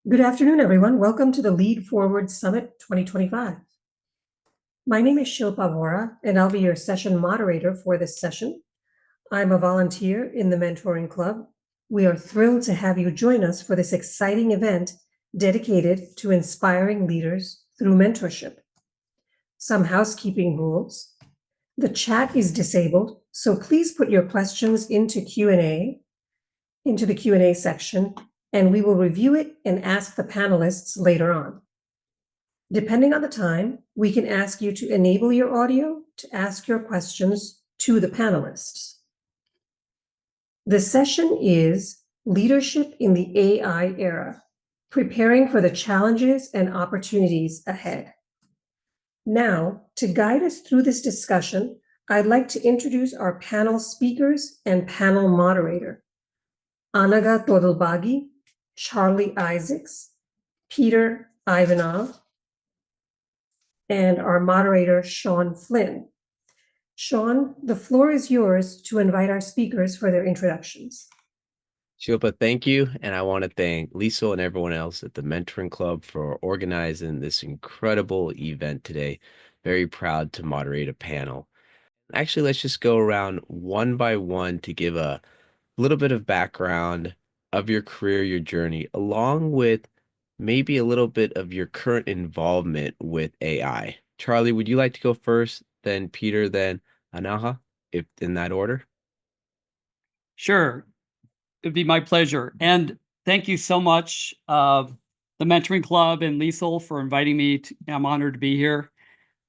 Good afternoon, everyone. Welcome to the LeadForward Summit 2025. My name is Shilpa Vora, and I'll be your session moderator for this session. I'm a volunteer in the Mentoring Club. We are thrilled to have you join us for this exciting event dedicated to inspiring leaders through mentorship. Some housekeeping rules. The chat is disabled, so please put your questions into the Q&A section, and we will review it and ask the panelists later on. Depending on the time, we can ask you to enable your audio to ask your questions to the panelists. The session is Leadership in the AI Era, Preparing for the Challenges and Opportunities Ahead. Now, to guide us through this discussion, I'd like to introduce our panel speakers and panel moderator, Anaga Todolbagi, Charlie Isaacs, Peter Ivanov, and our moderator, Sean Flynn. Sean, the floor is yours to invite our speakers for their introductions. Shilpa, thank you. And I want to thank Liesl and everyone else at the Mentoring Club for organizing this incredible event today. Very proud to moderate a panel. Actually, let's just go around one by one to give a little bit of background of your career, your journey, along with maybe a little bit of your current involvement with AI. Charlie, would you like to go first, then Peter, then Anaha, if in that order? Sure. It'd be my pleasure. And thank you so much, the Mentoring Club and Liesl, for inviting me. I'm honored to be here.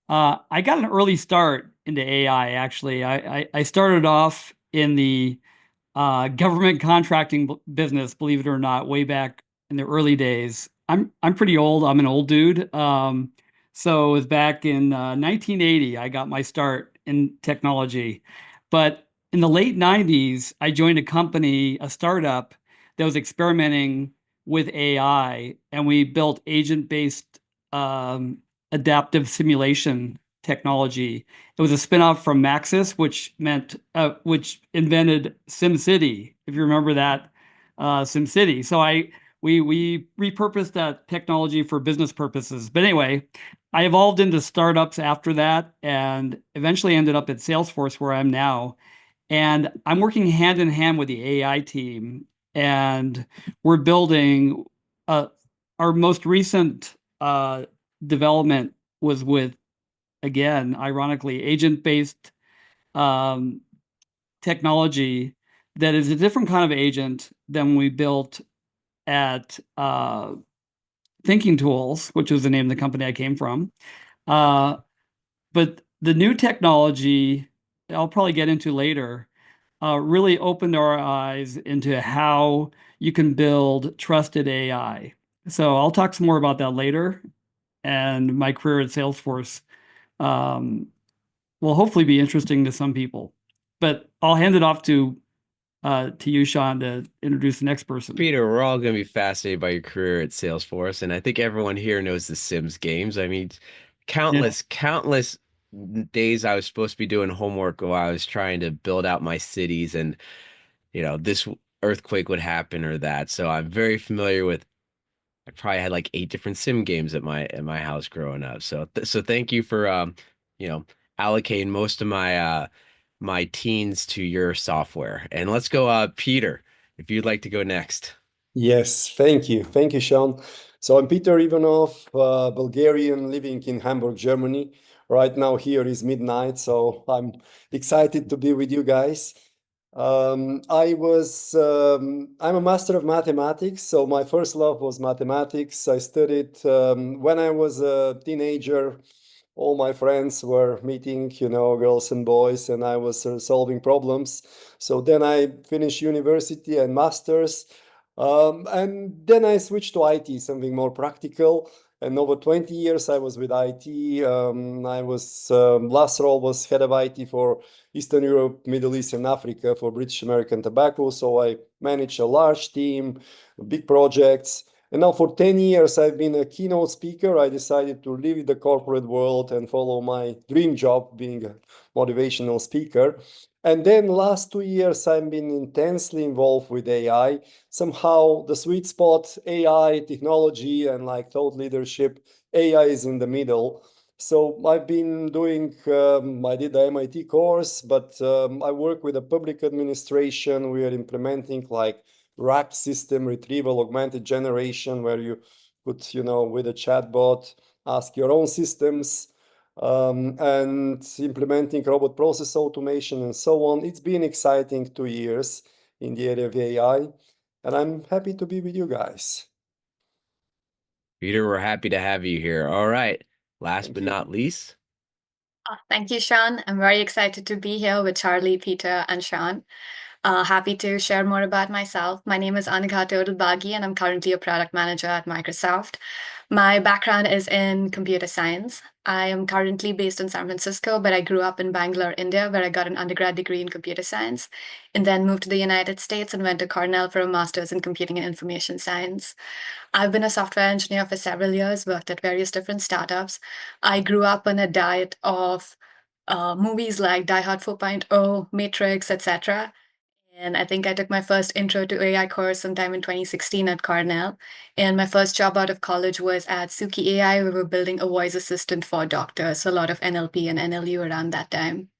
I got an early start into AI, actually. I started off in the government contracting business, believe it or not, way back in the early days. I'm pretty old. I'm an old dude. So it was back in 1980, I got my start in technology. But in the late 90s, I joined a company, a startup, that was experimenting with AI, and we built agent-based adaptive simulation technology. It was a spinoff from Maxis, which invented SimCity, if you remember that, SimCity. So we repurposed that technology for business purposes. But anyway, I evolved into startups after that and eventually ended up at Salesforce, where I am now. And I'm working hand in hand with the AI team, and we're building our most recent development was with, again, ironically, agent-based technology that is a different kind of agent than we built at Thinking Tools, which was the name of the company I came from. But the new technology, I'll probably get into later, really opened our eyes into how you can build trusted AI. So I'll talk some more about that later. And my career at Salesforce will hopefully be interesting to some people. But I'll hand it off to you, Sean, to introduce the next person. Peter, we're all going to be fascinated by your career at Salesforce, and I think everyone here knows the Sims games. I mean, countless days I was supposed to be doing homework while I was trying to build out my cities, and this earthquake would happen or that. So I'm very familiar with. I probably had like 8 different Sim games at my house growing up. So thank you for allocating most of my teens to your software. And let's go, Peter, if you'd like to go next. Yes, thank you. Thank you, Sean. So I'm Peter Ivanov, Bulgarian living in Hamburg, Germany. Right now here is midnight, so I'm excited to be with you guys. I'm a master of mathematics, so my first love was mathematics. I studied when I was a teenager. All my friends were meeting, girls and boys, and I was solving problems. So then I finished university and masters, and then I switched to IT, something more practical. And over 20 years, I was with IT. Last role was head of IT for Eastern Europe, Middle East, and Africa for British American Tobacco. So I managed a large team, big projects. And now for 10 years, I've been a keynote speaker. I decided to leave the corporate world and follow my dream job, being a motivational speaker. And then last 2 years, I've been intensely involved with AI. Somehow the sweet spot, AI, technology, and like thought leadership, AI is in the middle. So I've been doing, I did the MIT course, but I work with the public administration. We are implementing like RAG system, retrieval augmented generation, where you could, with a chatbot, ask your own systems, and implementing robot process automation and so on. It's been exciting 2 years in the area of AI, and I'm happy to be with you guys. Peter, we're happy to have you here. All right. Last Thank but you. not least. Thank you, Sean. I'm very excited to be here with Charlie, Peter, and Sean. Happy to share more about myself. My name is Anagha Todalbagi, and I'm currently a product manager at Microsoft. My background is in computer science. I am currently based in San Francisco, but I grew up in Bangalore, India, where I got an undergrad degree in computer science, and then moved to the United States and went to Cornell for a master's in computing and information science. I've been a software engineer for several years, worked at various different startups. I grew up on a diet of movies like Die Hard 4.0, Matrix, etc. And I think I took my first intro to AI course sometime in 2016 at Cornell. And my first job out of college was at Suki AI. We were building a voice assistant for doctors, so a lot of NLP and NLU around that time.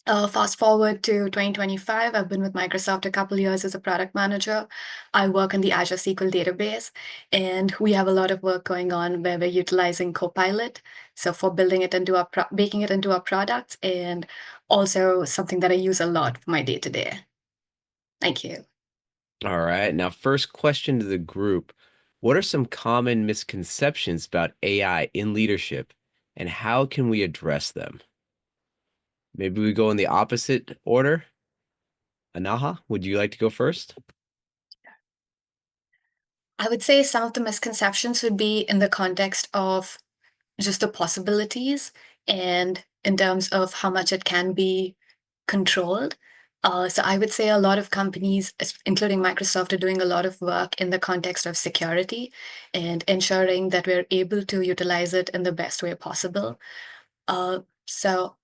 Fast forward to 2025, I've been with Microsoft a couple years as a product manager. I work in the Azure SQL database, and we have a lot of work going on where we're utilizing Copilot. So for building it into baking it into our products, and also something that I use a lot for my day-to-day. Thank you. All right. Now, first question to the group. What are some common misconceptions about AI in leadership, and how can we address them? Maybe we go in the opposite order. Anaha, would you like to go first? I would say some of the misconceptions would be in the context of just the possibilities and in terms of how much it can be controlled. So I would say a lot of companies, including Microsoft, are doing a lot of work in the context of security and ensuring that we're able to utilize it in the best way possible. So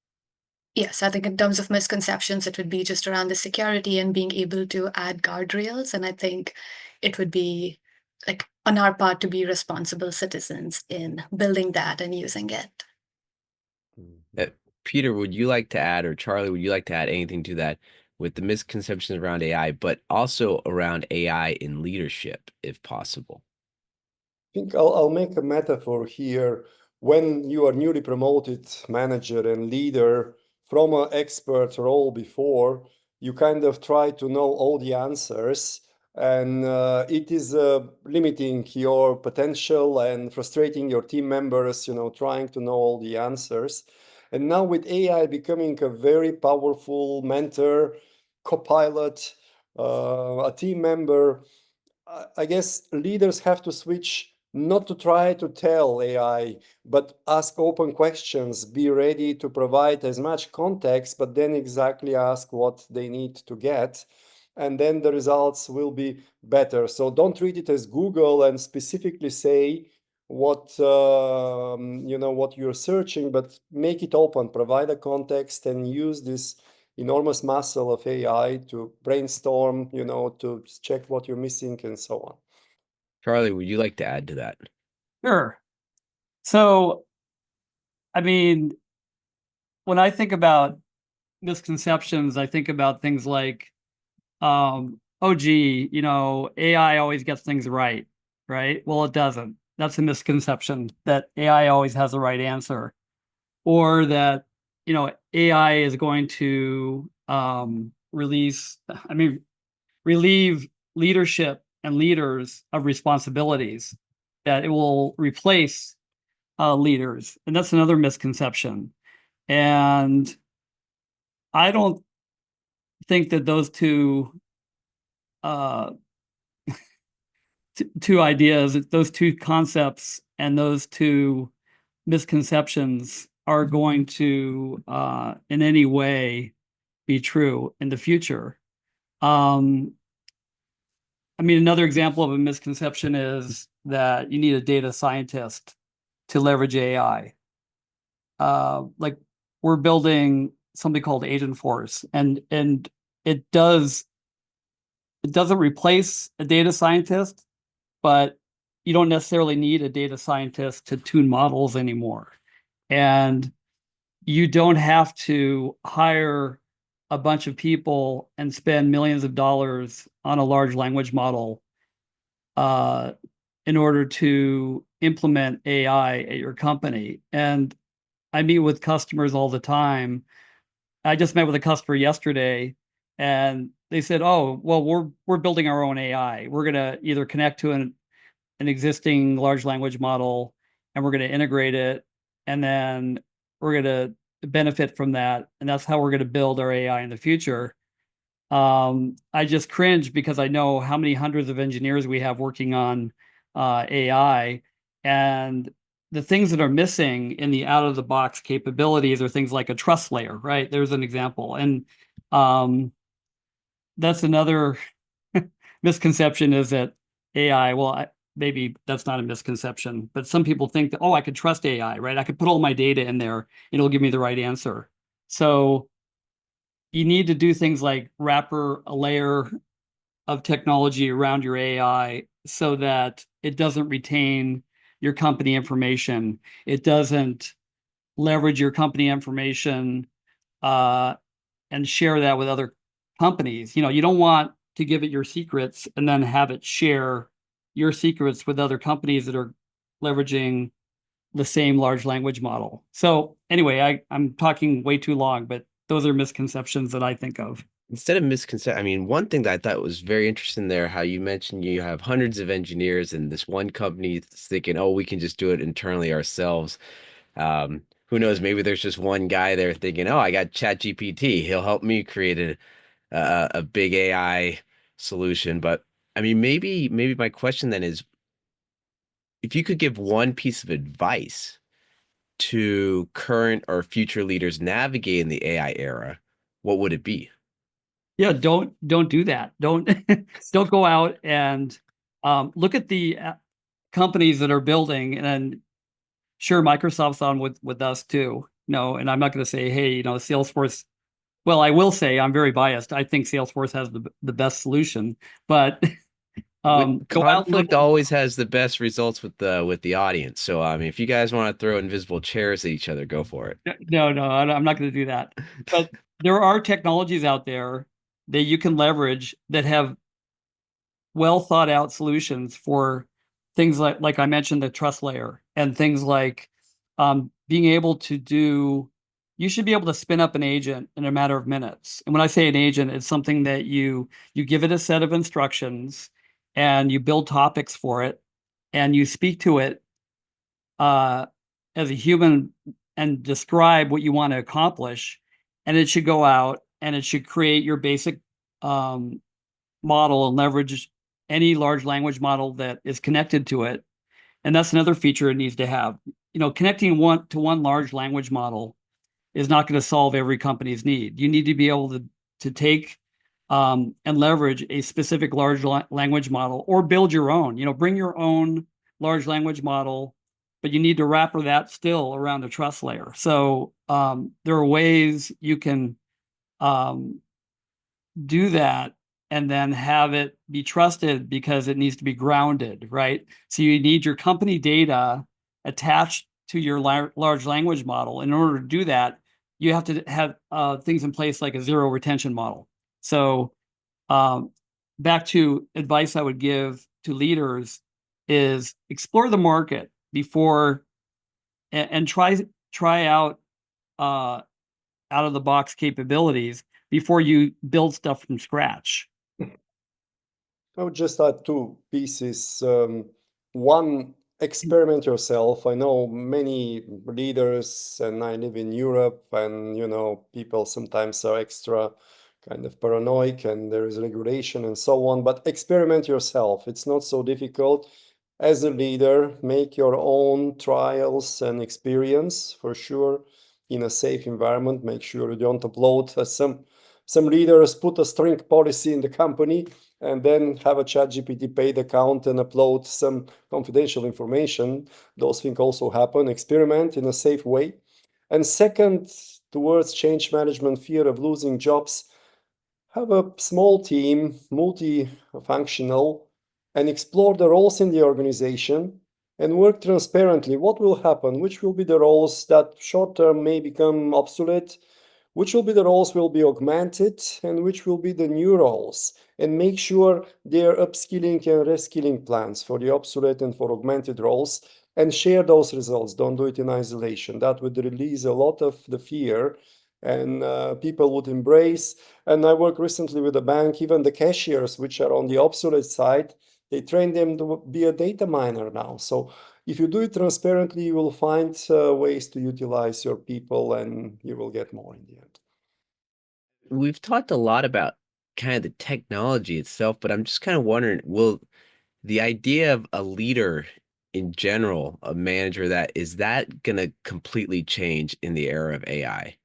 yes, I think in terms of misconceptions, it would be just around the security and being able to add guardrails. And I think it would be like on our part to be responsible citizens in building that and using it. Peter, would you like to add, or Charlie, would you like to add anything to that with the misconceptions around AI, but also around AI in leadership, if possible? I think I'll make a metaphor here. When you are newly promoted manager and leader from an expert role before, you kind of try to know all the answers, and it is limiting your potential and frustrating your team members, trying to know all the answers. And now with AI becoming a very powerful mentor, co-pilot, a team member, I guess leaders have to switch, not to try to tell AI, but ask open questions, be ready to provide as much context, but then exactly ask what they need to get. And then the results will be better. So don't treat it as Google and specifically say what what you're searching, but make it open, provide a context, and use this enormous muscle of AI to brainstorm, to check what you're missing and so on. Charlie, would you like to add to that? Sure. So, I mean, when I think about misconceptions, I think about things like, oh, gee, AI always gets things right? Well, it doesn't. That's a misconception that AI always has the right answer, or that, AI is going to relieve leadership and leaders of responsibilities, that it will replace leaders. And that's another misconception. And I don't think that those two ideas, those two concepts, and those two misconceptions are going to in any way be true in the future. Another example of a misconception is that you need a data scientist to leverage AI. Like we're building something called Agent Force, and it doesn't replace a data scientist, but you don't necessarily need a data scientist to tune models anymore. And you don't have to hire a bunch of people and spend millions of dollars on a large language model in order to implement AI at your company. And I meet with customers all the time. I just met with a customer yesterday, and they said, "Oh, well, we're building our own AI. We're going to either connect to an existing large language model, and we're going to integrate it, and then we're going to benefit from that, and that's how we're going to build our AI in the future." I just cringe because I know how many hundreds of engineers we have working on AI, and the things that are missing in the out-of-the-box capabilities are things like a trust layer, right? There's an example, and that's another misconception, is that AI, well, maybe that's not a misconception, but some people think that, oh, I could trust AI, right? I could put all my data in there, it'll give me the right answer. So you need to do things like wrap a layer of technology around your AI so that it doesn't retain your company information. It doesn't leverage your company information and share that with other companies. You don't want to give it your secrets and then have it share your secrets with other companies that are leveraging the same large language model. So anyway, I'm talking way too long, but those are misconceptions that I think of. Instead of misconception, I mean, one thing that I thought was very interesting there, how you mentioned you have hundreds of engineers and this one company is thinking, oh, we can just do it internally ourselves. Who knows? Maybe there's just one guy there thinking, oh, I got ChatGPT. He'll help me create a big AI solution. But I mean, maybe my question then is, if you could give one piece of advice to current or future leaders navigating the AI era, what would it be? Yeah, don't do that. Don't go out and look at the companies that are building, and sure, Microsoft's on with us too. No, and I'm not going to say, hey, Salesforce. Well, I will say I'm very biased. I think Salesforce has the best solution, but go out and look Conflict always has the best results with the audience. So I mean, if you guys want to throw invisible chairs at each other, go for it. No, I'm not going to do that. But there are technologies out there that you can leverage that have well thought out solutions for things like I mentioned, the trust layer, and things like being able to do. You should be able to spin up an agent in a matter of minutes. And when I say an agent, it's something that you give it a set of instructions, and you build topics for it, and you speak to it as a human and describe what you want to accomplish, and it should go out and it should create your basic model and leverage any large language model that is connected to it. And that's another feature it needs to have. Connecting one large language model is not going to solve every company's need. You need to be able to take and leverage a specific large language model, or build your own. Bring your own large language model, but you need to wrap that still around a trust layer. So there are ways you can do that and then have it be trusted, because it needs to be grounded, right? So you need your company data attached to your large language model. In order to do that, you have to have things in place like a zero retention model. So back to advice I would give to leaders is explore the market before and try out out of the box capabilities before you build stuff from scratch. I would just add two pieces. One, experiment yourself. I know many leaders, and I live in Europe, and people sometimes are extra kind of paranoid, and there is regulation and so on, but experiment yourself. It's not so difficult. As a leader, make your own trials and experience, for sure, in a safe environment. Make sure you don't upload some leaders put a strict policy in the company, and then have a ChatGPT paid account and upload some confidential information. Those things also happen. Experiment in a safe way. And second, towards change management, fear of losing jobs, have a small team, multifunctional, and explore the roles in the organization and work transparently. What will happen? Which will be the roles that short term may become obsolete? Which will be the roles will be augmented, and which will be the new roles? And make sure there are upskilling and reskilling plans for the obsolete and for augmented roles, and share those results. Don't do it in isolation. That would release a lot of the fear, and people would embrace. And I worked recently with a bank, even the cashiers, which are on the obsolete side, they train them to be a data miner now. So if you do it transparently, you will find ways to utilize your people, and you will get more in the end. We've talked a lot about kind of the technology itself, but I'm just kind of wondering, will the idea of a leader in general, a manager, is that going to completely change in the era of AI?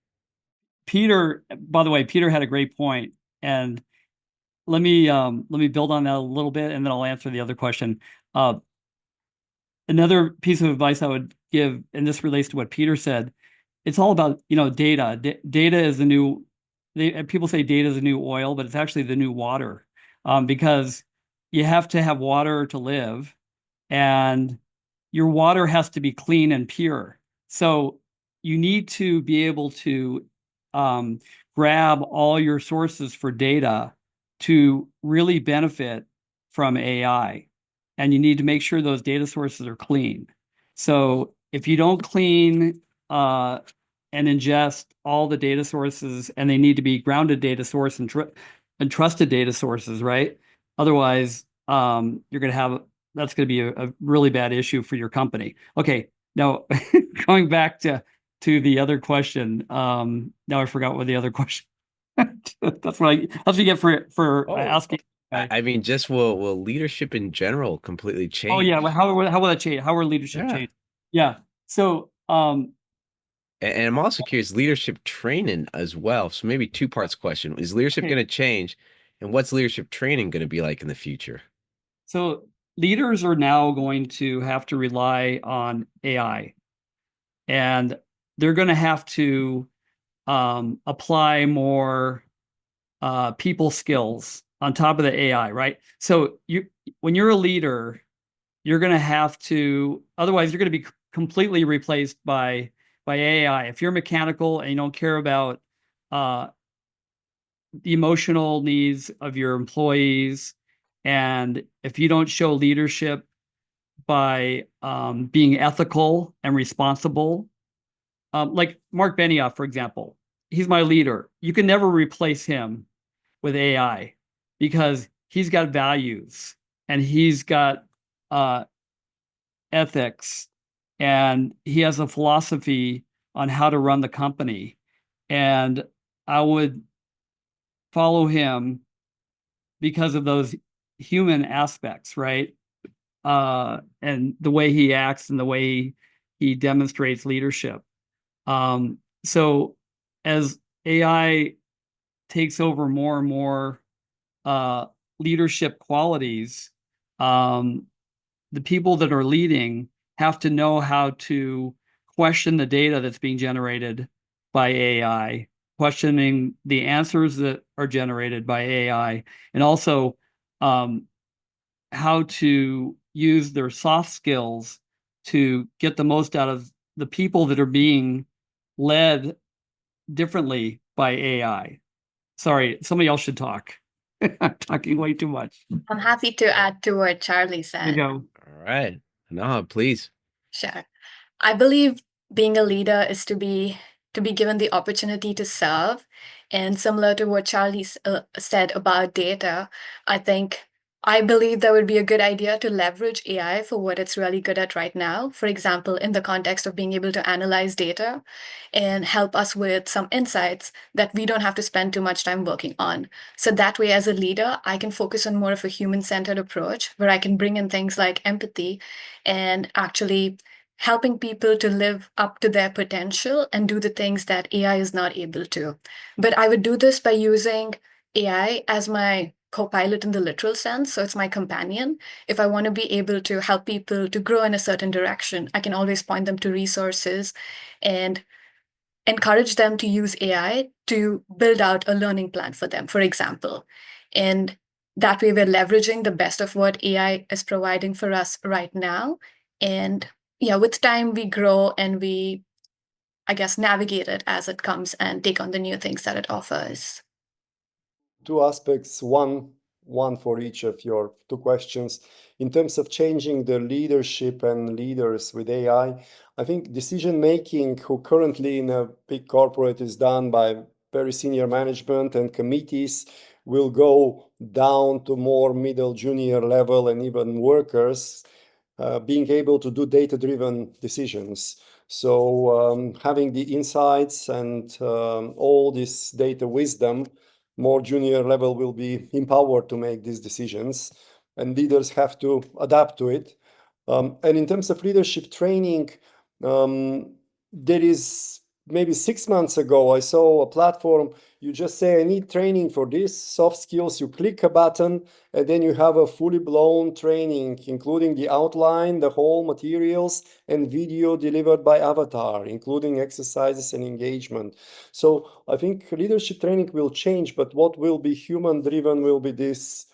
Peter, by the way, Peter had a great point, and let me build on that a little bit, and then I'll answer the other question. Another piece of advice I would give, and this relates to what Peter said, it's all about, data. Data is the new. People say data is the new oil, but it's actually the new water, because you have to have water to live, and your water has to be clean and pure. So you need to be able to grab all your sources for data to really benefit from AI. And you need to make sure those data sources are clean. So if you don't clean and ingest all the data sources, and they need to be grounded data source and trusted data sources, right? Otherwise, you're going to have, that's going to be a really bad issue for your company. Okay, now going back to the other question. Now I forgot what the other question. That's what you get for asking. I mean, just will leadership in general completely change? Oh yeah, how will that change? How will leadership change? Yeah. So and I'm also curious, leadership training as well. So maybe two parts question. Is leadership going to change? And what's leadership training going to be like in the future? So leaders are now going to have to rely on AI, and they're going to have to apply more people skills on top of the AI, right? So when you're a leader, you're going to have to, otherwise you're going to be completely replaced by AI. If you're mechanical and you don't care about the emotional needs of your employees, and if you don't show leadership by being ethical and responsible, like Mark Benioff, for example, he's my leader. You can never replace him with AI, because he's got values and he's got ethics, and he has a philosophy on how to run the company. And I would follow him because of those human aspects, right? And the way he acts and the way he demonstrates leadership. So as AI takes over more and more leadership qualities, the people that are leading have to know how to question the data that's being generated by AI, questioning the answers that are generated by AI, and also how to use their soft skills to get the most out of the people that are being led differently by AI. Sorry, somebody else should talk. I'm talking way too much. I'm happy to add to what Charlie said. There you go. All right. No, please. Sure. I believe being a leader is to be given the opportunity to serve. And similar to what Charlie said about data, I believe that would be a good idea to leverage AI for what it's really good at right now. For example, in the context of being able to analyze data and help us with some insights that we don't have to spend too much time working on. So that way, as a leader, I can focus on more of a human-centered approach, where I can bring in things like empathy and actually helping people to live up to their potential and do the things that AI is not able to. But I would do this by using AI as my co-pilot in the literal sense. So it's my companion. If I want to be able to help people to grow in a certain direction, I can always point them to resources and encourage them to use AI to build out a learning plan for them, for example. And that way we're leveraging the best of what AI is providing for us right now. And yeah, with time we grow and we, I guess, navigate it as it comes and take on the new things that it offers. Two aspects, one for each of your two questions. In terms of changing the leadership and leaders with AI, I think decision making, who currently in a big corporate is done by very senior management and committees, will go down to more middle junior level and even workers being able to do data-driven decisions. So having the insights and all this data wisdom, more junior level will be empowered to make these decisions, and leaders have to adapt to it. And in terms of leadership training, there is maybe 6 months ago, I saw a platform. You just say, I need training for this, soft skills. You click a button, and then you have a fully blown training, including the outline, the whole materials, and video delivered by avatar, including exercises and engagement. So I think leadership training will change, but what will be human driven will be this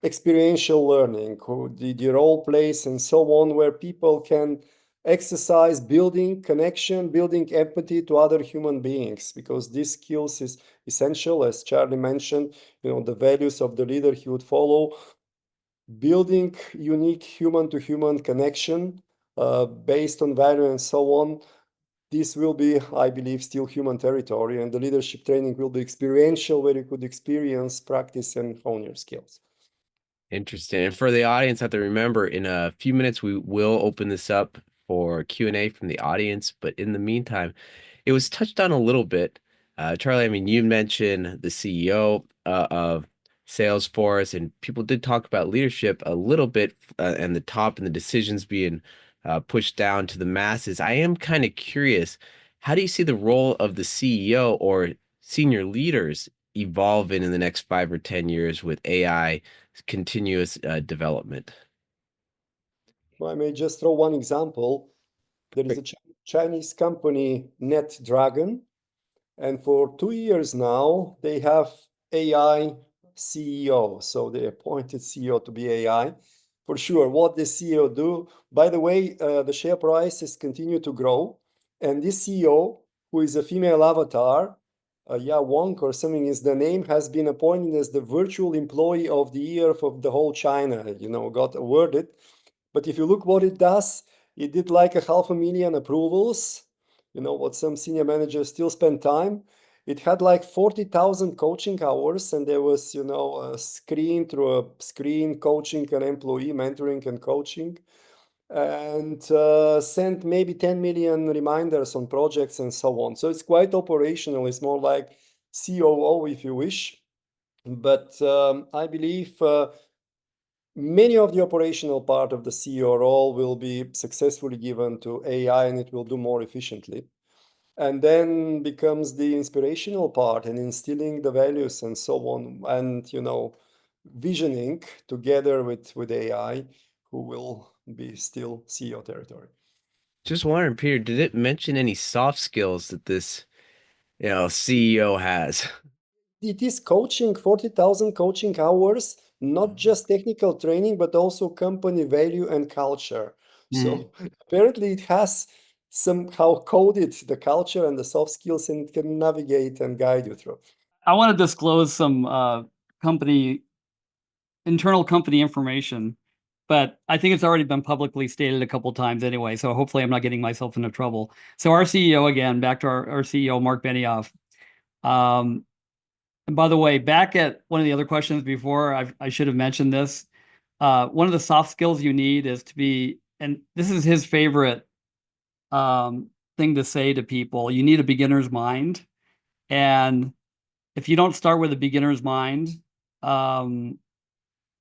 experiential learning, the role plays and so on, where people can exercise building connection, building empathy to other human beings, because this skills is essential. As Charlie mentioned, the values of the leader he would follow, building unique human to human connection based on value and so on. This will be, I believe, still human territory, and the leadership training will be experiential, where you could experience, practice, and hone your skills. Interesting. And for the audience, have to remember, in a few minutes, we will open this up for Q&A from the audience. But in the meantime, it was touched on a little bit. Charlie, I mean, you mentioned the CEO of Salesforce, and people did talk about leadership a little bit and the top and the decisions being pushed down to the masses. I am kind of curious, how do you see the role of the CEO or senior leaders evolving in the next 5 or 10 years with AI continuous development? I may just throw one example. There is a Chinese company, NetDragon, and for 2 years now, they have AI CEO. So they appointed CEO to be AI. For sure, what the CEO do, by the way, the share prices continue to grow. And this CEO, who is a female avatar, Wong or something is the name, has been appointed as the virtual employee of the year for the whole China, got awarded. But if you look what it does, it did like 500,000 approvals, what some senior managers still spend time. It had like 40,000 coaching hours, and there was, a screen through a screen coaching an employee, mentoring and coaching, and sent maybe 10 million reminders on projects and so on. So it's quite operational. It's more like COO, if you wish. But I believe many of the operational part of the CEO role will be successfully given to AI, and it will do more efficiently. And then becomes the inspirational part and instilling the values and so on, and visioning together with AI, who will be still CEO territory. Just wondering, Peter, did it mention any soft skills that this CEO has? It is coaching, 40,000 coaching hours, not just technical training, but also company value and culture. So apparently it has somehow coded the culture and the soft skills, and it can navigate and guide you through. I want to disclose some internal company information, but I think it's already been publicly stated a couple times anyway, so hopefully I'm not getting myself into trouble. So our CEO, again, back to our CEO, Mark Benioff. And by the way, back at one of the other questions before, I should have mentioned this. One of the soft skills you need is to be, and this is his favorite thing to say to people, you need a beginner's mind. And if you don't start with a beginner's mind,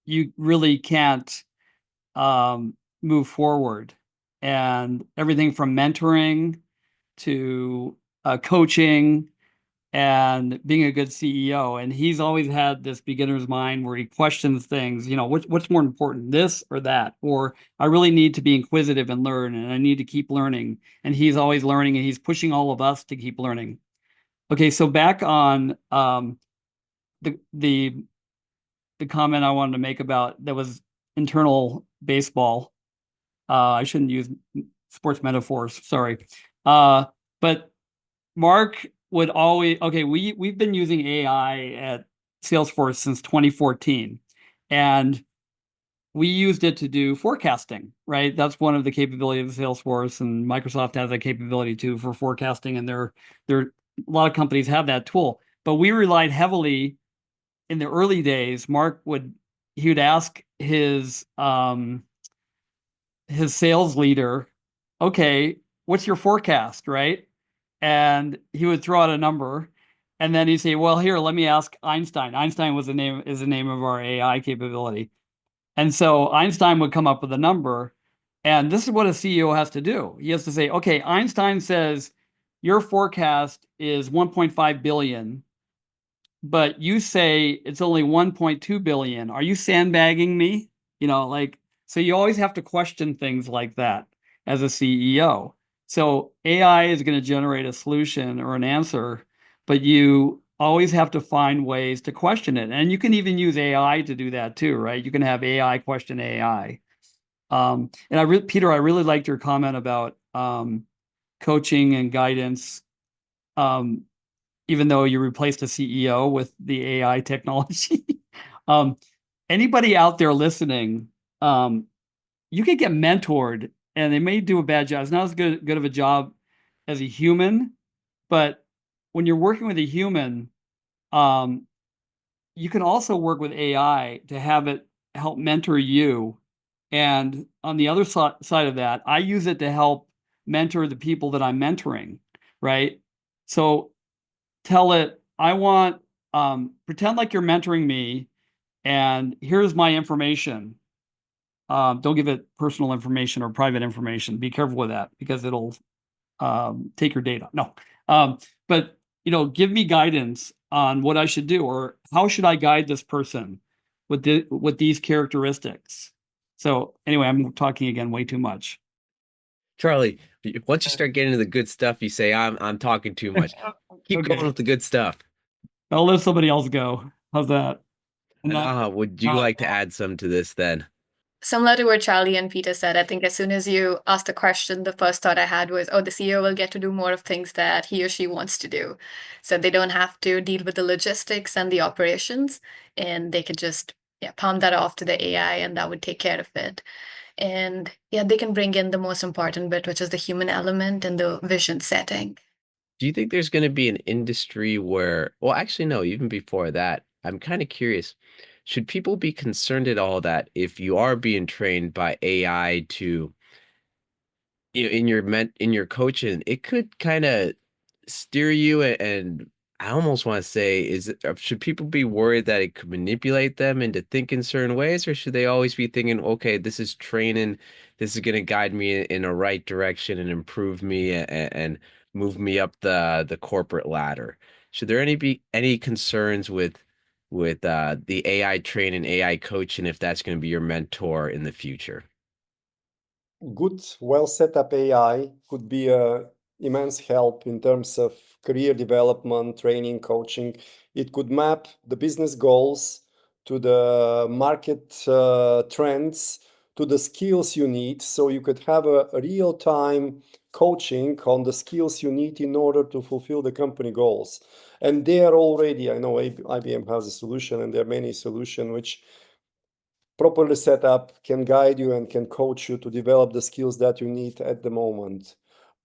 you really can't move forward. And everything from mentoring to coaching and being a good CEO. And he's always had this beginner's mind where he questions things, what's more important, this or that? Or I really need to be inquisitive and learn, and I need to keep learning. And he's always learning, and he's pushing all of us to keep learning. Okay, so back on the comment I wanted to make about that was internal baseball. I shouldn't use sports metaphors, sorry. But Mark would always, we've been using AI at Salesforce since 2014, and we used it to do forecasting, right? That's one of the capabilities of Salesforce, and Microsoft has that capability too for forecasting, and there a lot of companies have that tool. But we relied heavily in the early days. Mark would ask his sales leader, okay, what's your forecast, right? And he would throw out a number, and then he'd say, well, here, let me ask Einstein. Einstein is the name of our AI capability. And so Einstein would come up with a number, and this is what a CEO has to do. He has to say, okay, Einstein says your forecast is 1.5 billion, but you say it's only 1.2 billion. Are you sandbagging me? So you always have to question things like that as a CEO. So AI is going to generate a solution or an answer, but you always have to find ways to question it. And you can even use AI to do that too, right? You can have AI question AI. And Peter, I really liked your comment about coaching and guidance. Even though you replaced a CEO with the AI technology. Anybody out there listening, you could get mentored, and they may do a bad job. It's not as good of a job as a human, but when you're working with a human, you can also work with AI to have it help mentor you. And on the other side of that, I use it to help mentor the people that I'm mentoring, right? So tell it, I want, pretend like you're mentoring me, and here's my information. Don't give it personal information or private information. Be careful with that, because it'll take your data. No, but give me guidance on what I should do, or how should I guide this person with these characteristics. So anyway, I'm talking again way too much. Charlie, once you start getting into the good stuff, you say, I'm talking too much. Keep Okay. going with the good stuff. I'll let somebody else go. How's that? And would you like to add some to this then? Similar to what Charlie and Peter said, I think as soon as you asked the question, the first thought I had was, oh, the CEO will get to do more of things that he or she wants to do. So they don't have to deal with the logistics and the operations, and they could just palm that off to the AI, and that would take care of it. And they can bring in the most important bit, which is the human element and the vision setting. Do you think there's going to be an industry where, well, actually, no, even before that, I'm kind of curious. Should people be concerned at all that if you are being trained by AI to, in your coaching, it could kind of steer you, and I almost want to say, should people be worried that it could manipulate them into thinking certain ways, or should they always be thinking, okay, this is training, this is going to guide me in a right direction and improve me and move me up the corporate ladder? Should there be any concerns with the AI training, AI coaching, if that's going to be your mentor in the future? Good, well set up AI could be a immense help in terms of career development, training, coaching. It could map the business goals to the market trends, to the skills you need, so you could have a real-time coaching on the skills you need in order to fulfill the company goals. And there already, I know IBM has a solution, and there are many solutions which properly set up can guide you and can coach you to develop the skills that you need at the moment.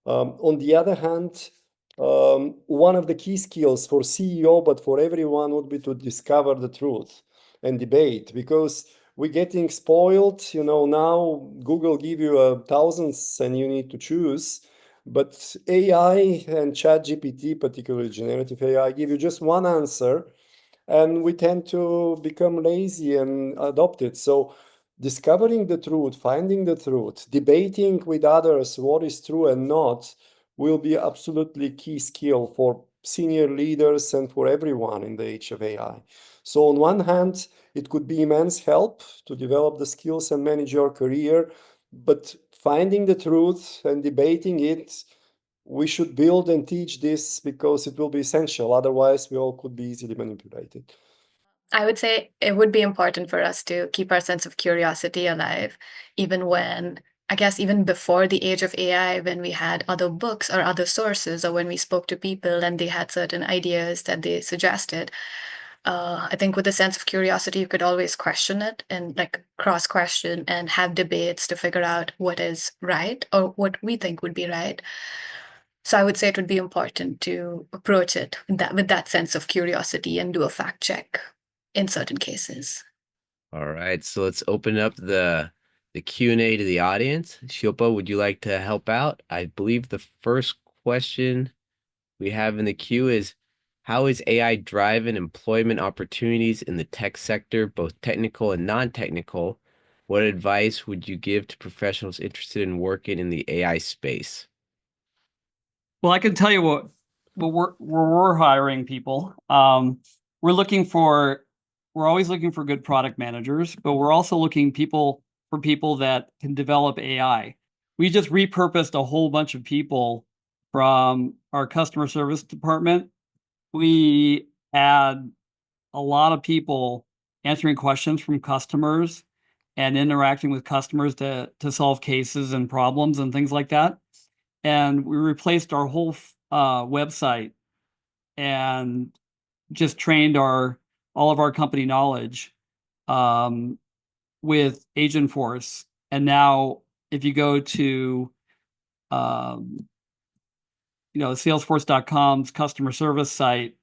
On the other hand, one of the key skills for CEO, but for everyone, would be to discover the truth and debate, because we're getting spoiled. Now Google give you thousands and you need to choose, but AI and ChatGPT, particularly generative AI, give you just one answer, and we tend to become lazy and adopt it. So discovering the truth, finding the truth, debating with others what is true and not will be absolutely key skill for senior leaders and for everyone in the age of AI. So on one hand, it could be immense help to develop the skills and manage your career, but finding the truth and debating it, we should build and teach this because it will be essential. Otherwise, we all could be easily manipulated. I would say it would be important for us to keep our sense of curiosity alive, even when, I guess, even before the age of AI, when we had other books or other sources, or when we spoke to people and they had certain ideas that they suggested. I think with a sense of curiosity, you could always question it and like cross question and have debates to figure out what is right or what we think would be right. So I would say it would be important to approach it with that sense of curiosity and do a fact check in certain cases. All right, so let's open up the Q&A to the audience. Shilpa, would you like to help out? I believe the first question we have in the queue is, how is AI driving employment opportunities in the tech sector, both technical and non-technical? What advice would you give to professionals interested in working in the AI space? Well, I can tell you what we're hiring people. We're always looking for good product managers, but we're also looking for people that can develop AI. We just repurposed a whole bunch of people from our customer service department. We had a lot of people answering questions from customers and interacting with customers to solve cases and problems and things like that. And we replaced our whole website and just trained all of our company knowledge with Agentforce. And now, if you go to Salesforce.com's customer service site,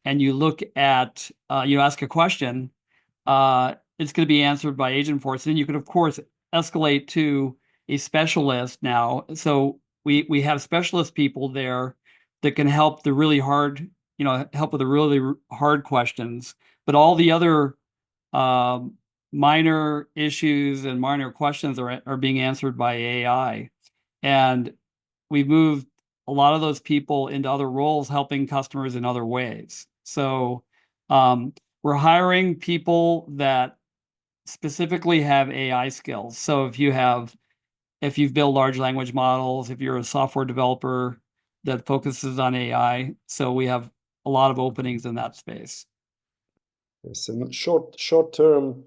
and you look at you ask a question, it's going to be answered by Agentforce. And you can, of course, escalate to a specialist now. So we have specialist people there that can help the really hard, help with the really hard questions. But all the other minor issues and minor questions are being answered by AI. And we've moved a lot of those people into other roles, helping customers in other ways. So we're hiring people that specifically have AI skills. So if you've built large language models, if you're a software developer that focuses on AI, so we have a lot of openings in that space. Yes, and short term,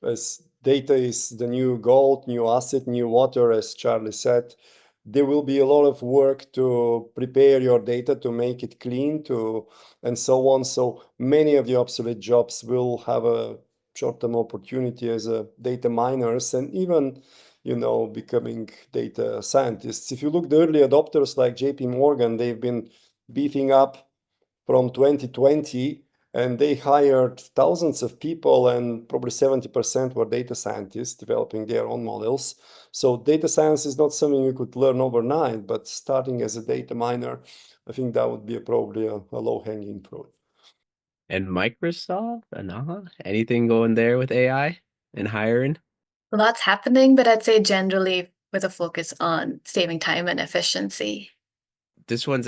as data is the new gold, new asset, new water, as Charlie said, there will be a lot of work to prepare your data to make it clean, and so on. So many of the obsolete jobs will have a short-term opportunity as a data miners and even, becoming data scientists. If you look, the early adopters like JP Morgan, they've been beefing up from 2020, and they hired thousands of people, and probably 70% were data scientists developing their own models. So data science is not something you could learn overnight, but starting as a data miner, I think that would be probably a low-hanging fruit. And Microsoft, Anaha, anything going there with AI and hiring? Lots happening, but I'd say generally with a focus on saving time and efficiency. This one's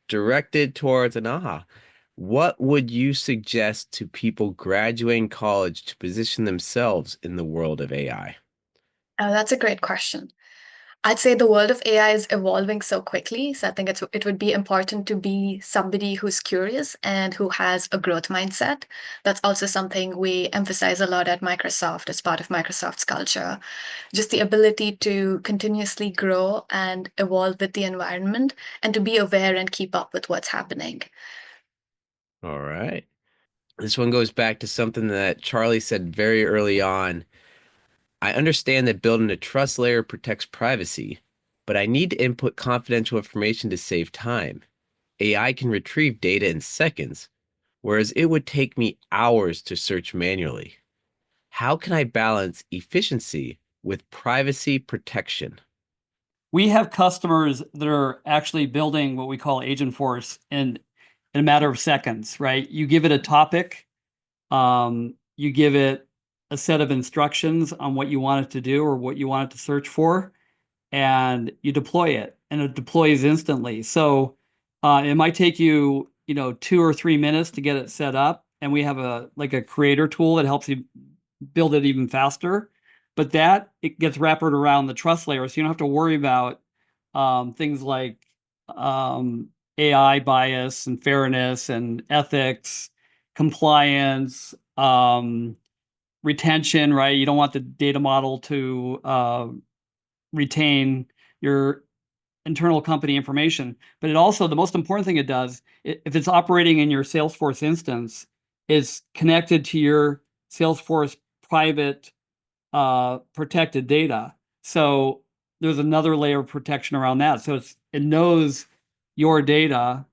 directed towards Anaha. What would you suggest to people graduating college to position themselves in the world of AI? Oh, that's a great question. I'd say the world of AI is evolving so quickly, so I think it would be important to be somebody who's curious and who has a growth mindset. That's also something we emphasize a lot at Microsoft as part of Microsoft's culture. Just the ability to continuously grow and evolve with the environment and to be aware and keep up with what's happening. All right. This one goes back to something that Charlie said very early on. I understand that building a trust layer protects privacy, but I need to input confidential information to save time. AI can retrieve data in seconds, whereas it would take me hours to search manually. How can I balance efficiency with privacy protection? We have customers that are actually building what we call Agentforce in a matter of seconds, right? You give it a topic, you give it a set of instructions on what you want it to do or what you want it to search for, and you deploy it, and it deploys instantly. So It might take you, 2 or 3 minutes to get it set up, and we have a creator tool that helps you build it even faster. But it gets wrapped around the trust layer, so you don't have to worry about things like AI bias and fairness and ethics, compliance, retention, right? You don't want the data model to retain your internal company information. But it also, the most important thing it does, if it's operating in your Salesforce instance, is connected to your Salesforce private protected data. So there's another layer of protection around that. So it knows your data,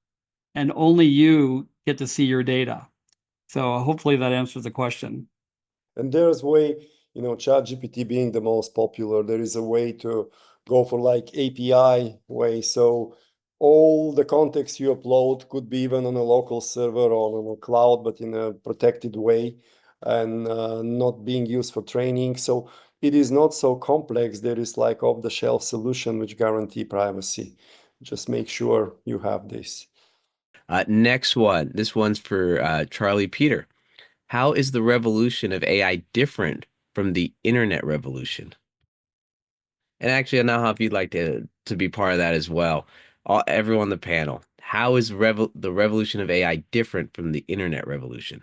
and only you get to see your data. So hopefully that answers the question. And there's way, ChatGPT being the most popular, there is a way to go for like API way. So all the context you upload could be even on a local server or on a cloud, but in a protected way and not being used for training. So it is not so complex. There is like off-the-shelf solution which guarantee privacy. Just make sure you have this. Next one. This one's for Charlie Peter. How is the revolution of AI different from the internet revolution? And actually, I know if you'd like to be part of that as well. Everyone on the panel. How is the revolution of AI different from the internet revolution?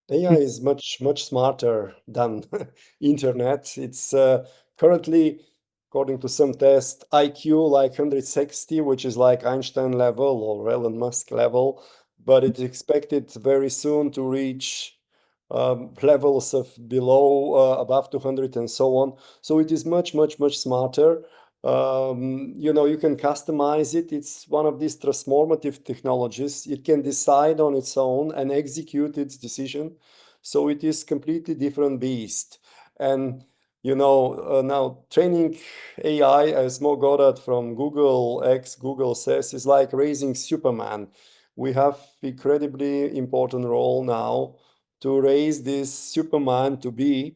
AI is much, much smarter than internet. It's currently, according to some tests, IQ like 160, which is like Einstein level or Elon Musk level, but it's expected very soon to reach levels of below, above 200 and so on. So it is much, much, much smarter. You can customize it. It's one of these transformative technologies. It can decide on its own and execute its decision. So it is completely different beast. And now training AI, as Mo Goddard from Google says, is like raising Superman. We have incredibly important role now to raise this Superman to be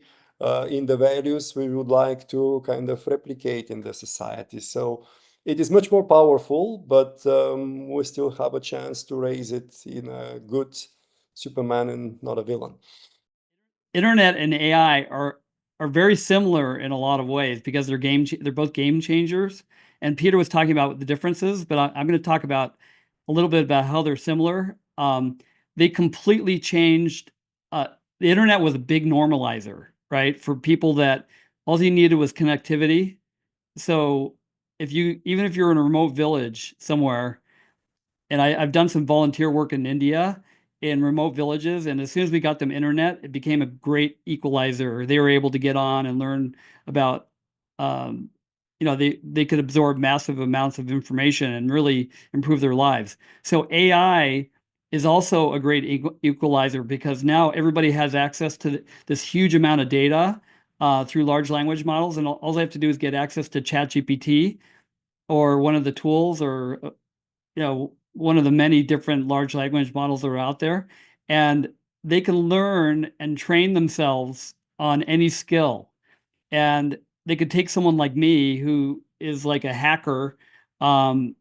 in the values we would like to kind of replicate in the society. So it is much more powerful, but we still have a chance to raise it in a good Superman and not a villain. Internet and AI are very similar in a lot of ways because they're both game changers. And Peter was talking about the differences, but I'm going to talk about a little bit about how they're similar. They completely changed. The internet was a big normalizer, right? For people that all you needed was connectivity. So even if you're in a remote village somewhere, and I've done some volunteer work in India in remote villages, and as soon as we got them internet, it became a great equalizer. They were able to get on and learn about, they could absorb massive amounts of information and really improve their lives. So AI is also a great equalizer because now everybody has access to this huge amount of data through large language models, and all they have to do is get access to ChatGPT or one of the tools, or one of the many different large language models that are out there, and they can learn and train themselves on any skill. And they could take someone like me who is like a hacker and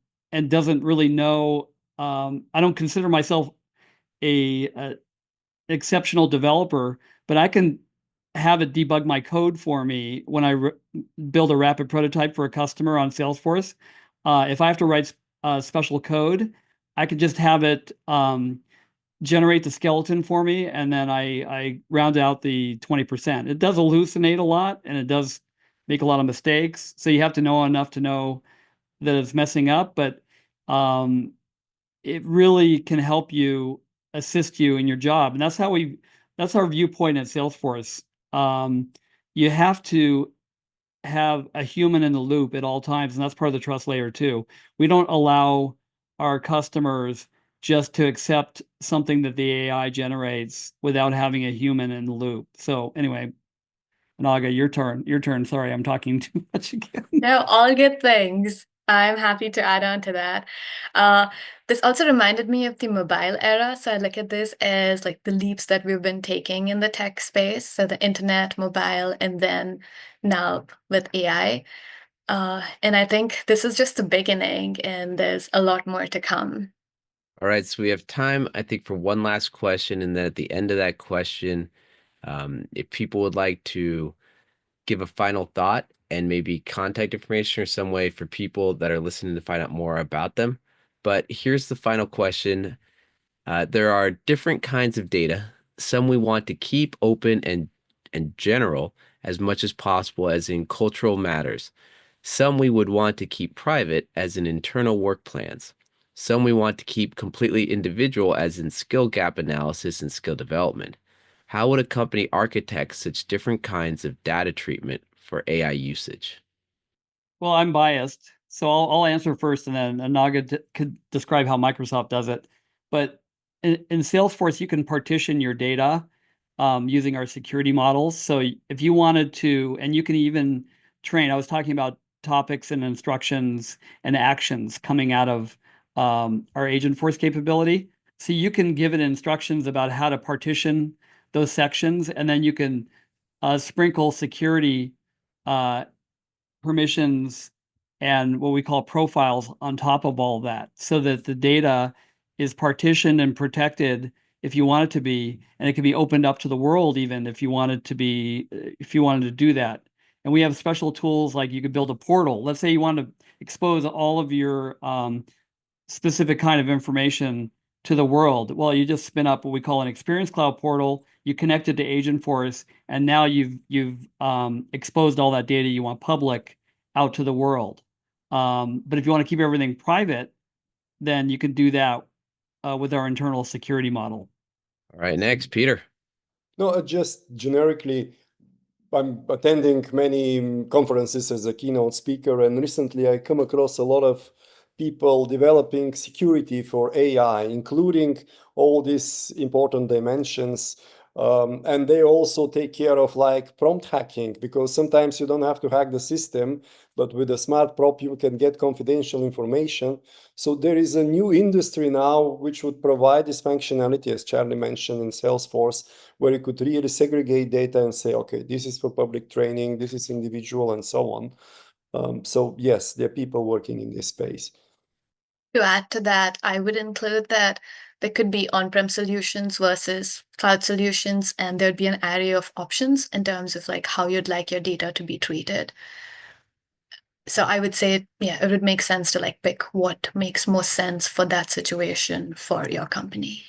doesn't really know. I don't consider myself a exceptional developer, but I can have it debug my code for me when I build a rapid prototype for a customer on Salesforce. If I have to write special code, I could just have it generate the skeleton for me, and then I round out the 20%. It does hallucinate a lot, and it does make a lot of mistakes. So you have to know enough to know that it's messing up, but it really can help you, assist you in your job. And that's our viewpoint at Salesforce. You have to have a human in the loop at all times, and that's part of the trust layer too. We don't allow our customers just to accept something that the AI generates without having a human in the loop. So anyway, Naga, your turn. Sorry, I'm talking too much again. No, all good things. I'm happy to add on to that. This also reminded me of the mobile era. So I look at this as like the leaps that we've been taking in the tech space. So the internet, mobile, and then now with AI. And I think this is just the beginning, and there's a lot more to come. All right, so we have time, I think, for one last question. And then at the end of that question, if people would like to give a final thought and maybe contact information or some way for people that are listening to find out more about them. But here's the final question. There are different kinds of data. Some we want to keep open and general as much as possible, as in cultural matters. Some we would want to keep private, as in internal work plans. Some we want to keep completely individual, as in skill gap analysis and skill development. How would a company architect such different kinds of data treatment for AI usage? Well, I'm biased, so I'll answer first, and then Anaga could describe how Microsoft does it. But in Salesforce, you can partition your data using our security models. So if you wanted to, and you can even train, I was talking about topics and instructions and actions coming out of our Agentforce capability. So you can give it instructions about how to partition those sections, and then you can sprinkle security permissions and what we call profiles on top of all that, so that the data is partitioned and protected if you want it to be, and it can be opened up to the world even if you wanted to be, if you wanted to do that. And we have special tools, like you could build a portal. Let's say you want to expose all of your specific kind of information to the world. Well, you just spin up what we call an Experience Cloud portal. You connect it to Agentforce, and now you've exposed all that data you want public out to the world. But if you want to keep everything private, then you can do that with our internal security model. All right, next, Peter. No, just generically, I'm attending many conferences as a keynote speaker, and recently I come across a lot of people developing security for AI, including all these important dimensions. And they also take care of like prompt hacking, because sometimes you don't have to hack the system, but with a smart prompt, you can get confidential information. So there is a new industry now which would provide this functionality, as Charlie mentioned, in Salesforce, where you could really segregate data and say, okay, this is for public training, this is individual, and so on. So yes, there are people working in this space. To add to that, I would include that there could be on-prem solutions versus cloud solutions, and there'd be an array of options in terms of like how you'd like your data to be treated. So I would say, yeah, it would make sense to like pick what makes most sense for that situation for your company.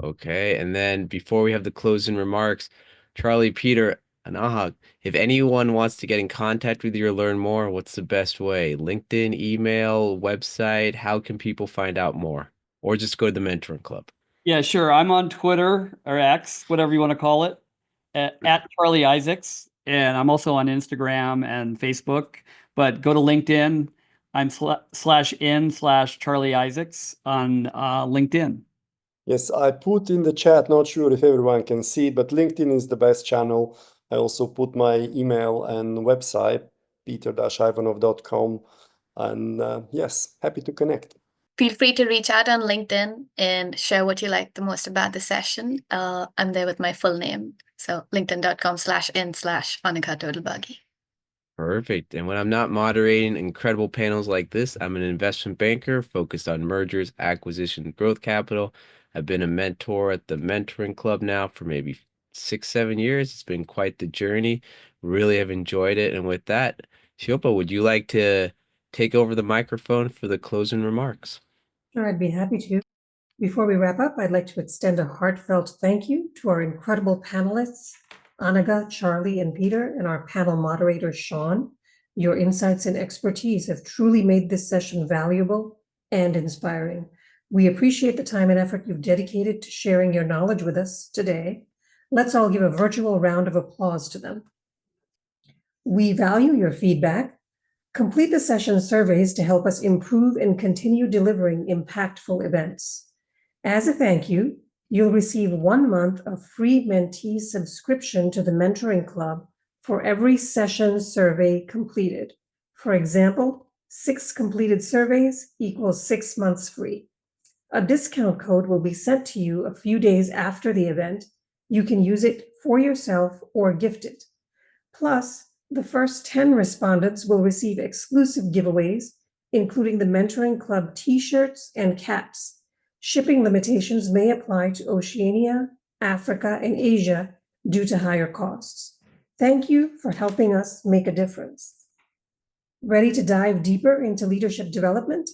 Okay, and then before we have the closing remarks, Charlie, Peter, and Ahag, if anyone wants to get in contact with you or learn more, what's the best way? LinkedIn, email, website? How can people find out more? Or just go to the Mentoring Club? Yeah, sure. I'm on Twitter or X, whatever you want to call it, at Charlie Isaacs. And I'm also on Instagram and Facebook. But go to LinkedIn. I'm /in/Charlie Isaacs on LinkedIn. Yes, I put in the chat, not sure if everyone can see it, but LinkedIn is the best channel. I also put my email and website, peter-ivanov.com. And yes, happy to connect. Feel free to reach out on LinkedIn and share what you like the most about the session. I'm there with my full name. So linkedin.com/in/AnikaTotalBuggy. Perfect. And when I'm not moderating incredible panels like this, I'm an investment banker focused on mergers, acquisition, growth capital. I've been a mentor at the Mentoring Club now for maybe 6-7 years. It's been quite the journey. Really have enjoyed it. And with that, Shilpa, would you like to take over the microphone for the closing remarks? Sure, I'd be happy to. Before we wrap up, I'd like to extend a heartfelt thank you to our incredible panelists, Anaga, Charlie, and Peter, and our panel moderator, Sean. Your insights and expertise have truly made this session valuable and inspiring. We appreciate the time and effort you've dedicated to sharing your knowledge with us today. Let's all give a virtual round of applause to them. We value your feedback. Complete the session surveys to help us improve and continue delivering impactful events. As a thank you, you'll receive 1 month of free mentee subscription to the Mentoring Club for every session survey completed. For example, 6 completed surveys equals 6 months free. A discount code will be sent to you a few days after the event. You can use it for yourself or gift it. Plus, the first 10 respondents will receive exclusive giveaways, including the Mentoring Club t-shirts and caps. Shipping limitations may apply to Oceania, Africa, and Asia due to higher costs. Thank you for helping us make a difference. Ready to dive deeper into leadership development?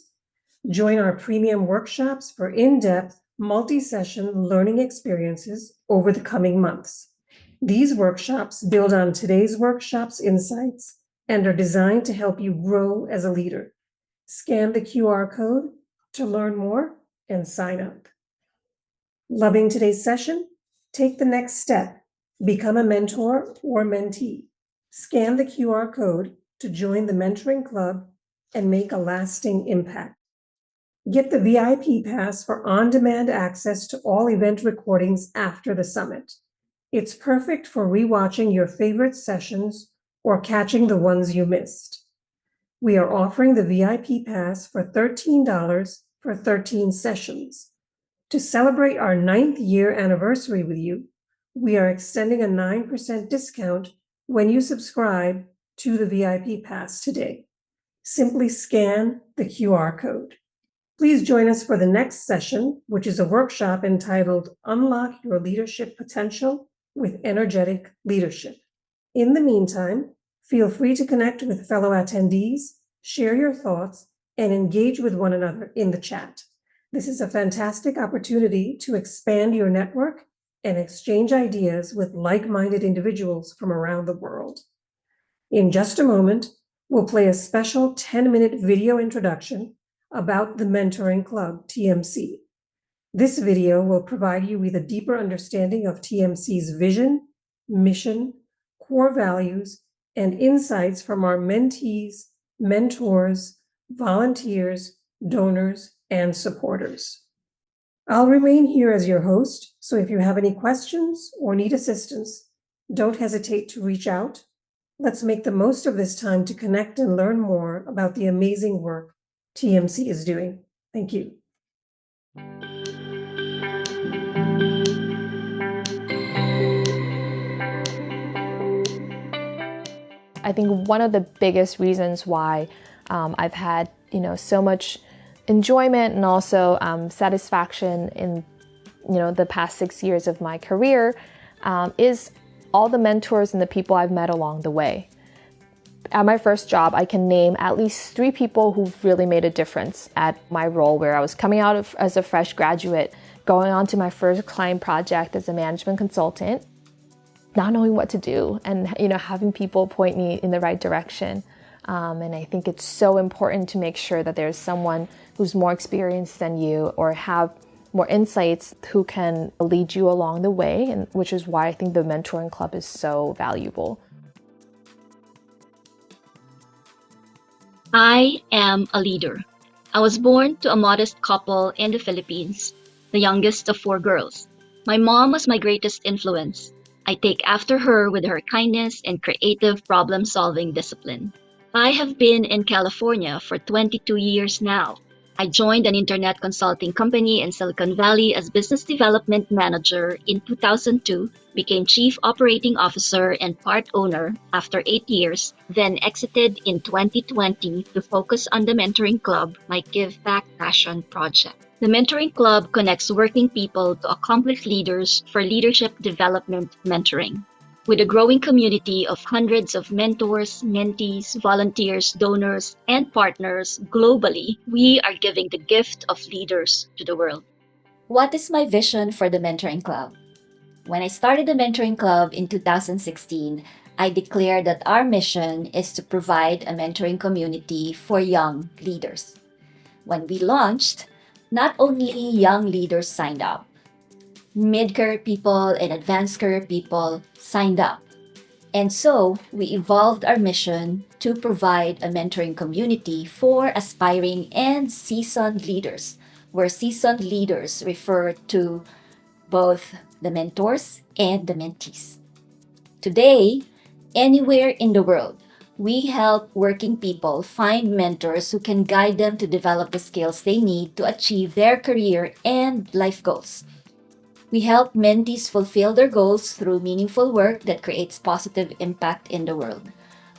Join our premium workshops for in-depth, multi-session learning experiences over the coming months. These workshops build on today's workshop's insights and are designed to help you grow as a leader. Scan the QR code to learn more and sign up. Loving today's session? Take the next step. Become a mentor or mentee. Scan the QR code to join the mentoring club and make a lasting impact. Get the VIP pass for on-demand access to all event recordings after the summit. It's perfect for rewatching your favorite sessions or catching the ones you missed. We are offering the VIP pass for $13 for 13 sessions. To celebrate our 9th year anniversary with you, we are extending a 9% discount when you subscribe to the VIP pass today. Simply scan the QR code. Please join us for the next session, which is a workshop entitled Unlock Your Leadership Potential with Energetic Leadership. In the meantime, feel free to connect with fellow attendees, share your thoughts, and engage with one another in the chat. This is a fantastic opportunity to expand your network and exchange ideas with like-minded individuals from around the world. In just a moment, we'll play a special 10-minute video introduction about the Mentoring Club, TMC. This video will provide you with a deeper understanding of TMC's vision, mission, core values, and insights from our mentees, mentors, volunteers, donors, and supporters. I'll remain here as your host, so if you have any questions or need assistance, don't hesitate to reach out. Let's make the most of this time to connect and learn more about the amazing work TMC is doing. Thank you. I think one of the biggest reasons why I've had so much enjoyment and also satisfaction in the past 6 years of my career is all the mentors and the people I've met along the way. At my first job, I can name at least 3 people who've really made a difference at my role, where I was coming out as a fresh graduate, going on to my first client project as a management consultant, not knowing what to do, and having people point me in the right direction. And I think it's so important to make sure that there's someone who's more experienced than you or have more insights who can lead you along the way, and which is why I think the mentoring club is so valuable. I am a leader. I was born to a modest couple in the Philippines, the youngest of 4 girls. My mom was my greatest influence. I take after her with her kindness and creative problem-solving discipline. I have been in California for 22 years now. I joined an internet consulting company in Silicon Valley as business development manager in 2002, became chief operating officer and part owner after 8 years, then exited in 2020 to focus on the Mentoring Club, my give back passion project. The Mentoring Club connects working people to accomplished leaders for leadership development mentoring. With a growing community of hundreds of mentors, mentees, volunteers, donors, and partners globally, we are giving the gift of leaders to the world. What is my vision for the Mentoring Club? When I started the Mentoring Club in 2016, I declared that our mission is to provide a mentoring community for young leaders. When we launched, not only young leaders signed up, mid-career people and advanced career people signed up. And so we evolved our mission to provide a mentoring community for aspiring and seasoned leaders, where seasoned leaders refer to both the mentors and the mentees. Today, anywhere in the world, we help working people find mentors who can guide them to develop the skills they need to achieve their career and life goals. We help mentees fulfill their goals through meaningful work that creates positive impact in the world.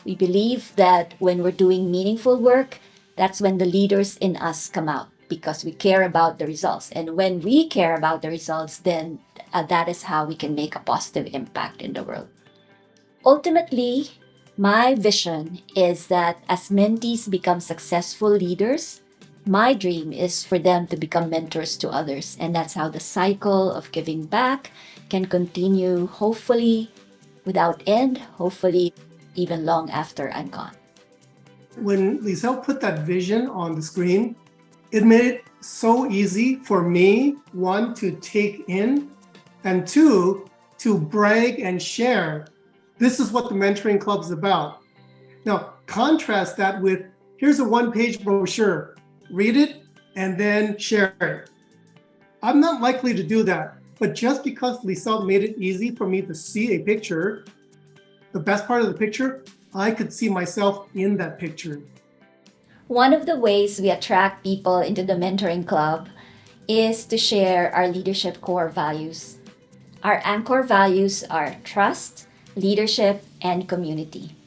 We believe that when we're doing meaningful work, that's when the leaders in us come out. because we care about the results. And when we care about the results, then that is how we can make a positive impact in the world. Ultimately, my vision is that as mentees become successful leaders, my dream is for them to become mentors to others. And that's how the cycle of giving back can continue, hopefully without end, hopefully even long after I'm gone. When Lisel put that vision on the screen, it made it so easy for me, one, to take in, and two, to brag and share. This is what the Mentoring Club is about. Now, contrast that with, here's a one-page brochure. Read it and then share it. I'm not likely to do that, but just because Lisel made it easy for me to see a picture, the best part of the picture, I could see myself in that picture. One of the ways we attract people into the Mentoring Club is to share our leadership core values. Our anchor values are trust, leadership, and community.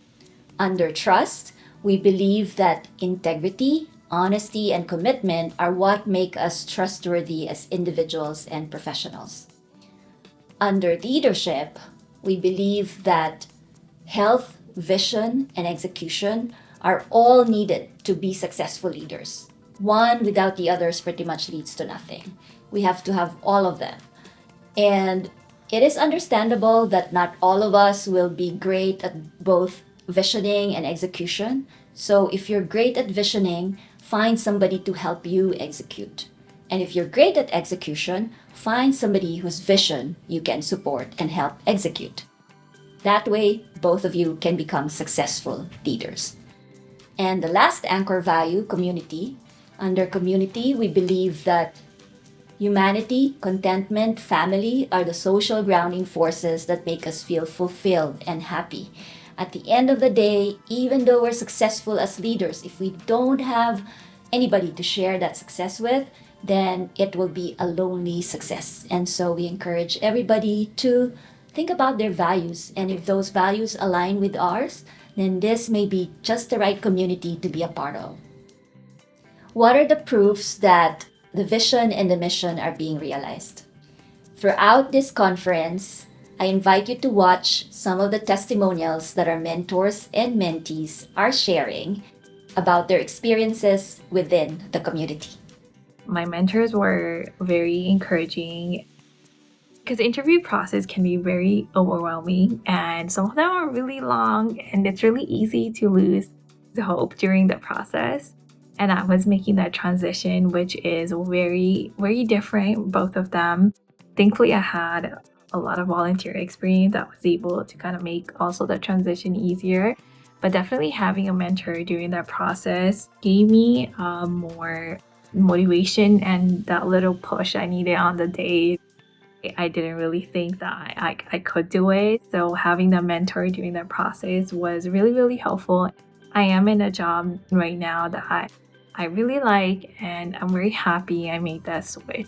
Under trust, we believe that integrity, honesty, and commitment are what make us trustworthy as individuals and professionals. Under leadership, we believe that health, vision, and execution are all needed to be successful leaders. One without the others pretty much leads to nothing. We have to have all of them. And it is understandable that not all of us will be great at both visioning and execution. So if you're great at visioning, find somebody to help you execute. And if you're great at execution, find somebody whose vision you can support and help execute. That way, both of you can become successful leaders. And the last anchor value, community. Under community, we believe that humanity, contentment, family are the social grounding forces that make us feel fulfilled and happy. At the end of the day, even though we're successful as leaders, if we don't have anybody to share that success with, then it will be a lonely success. And so we encourage everybody to think about their values. And if those values align with ours, then this may be just the right community to be a part of. What are the proofs that the vision and the mission are being realized? Throughout this conference, I invite you to watch some of the testimonials that our mentors and mentees are sharing about their experiences within the community. My mentors were very encouraging because the interview process can be very overwhelming and some of them are really long and it's really easy to lose hope during the process. And I was making that transition, which is very, very different, both of them. Thankfully, I had a lot of volunteer experience that was able to kind of make also the transition easier. But definitely having a mentor during that process gave me more motivation and that little push I needed on the day. I didn't really think that I could do it. So having the mentor during that process was really, really helpful. I am in a job right now that I really like and I'm very happy I made that switch.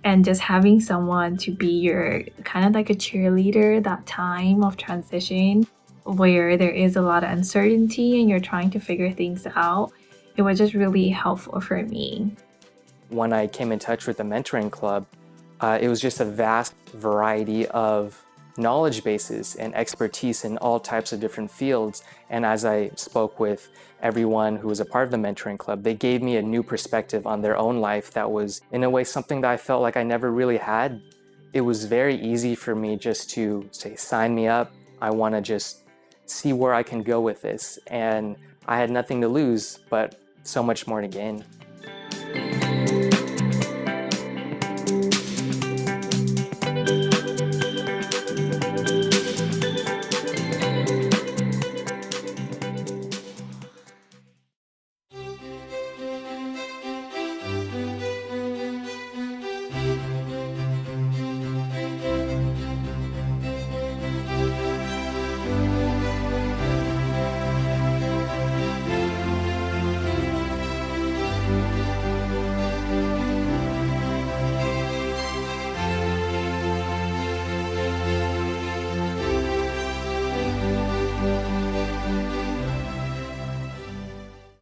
And just having someone to be your kind of like a cheerleader that time of transition where there is a lot of uncertainty and you're trying to figure things out, it was just really helpful for me. When I came in touch with the Mentoring Club, it was just a vast variety of knowledge bases and expertise in all types of different fields. And as I spoke with everyone who was a part of the Mentoring Club, they gave me a new perspective on their own life that was, in a way, something that I felt like I never really had. It was very easy for me just to say, sign me up. I want to just see where I can go with this. And I had nothing to lose, but so much more to gain.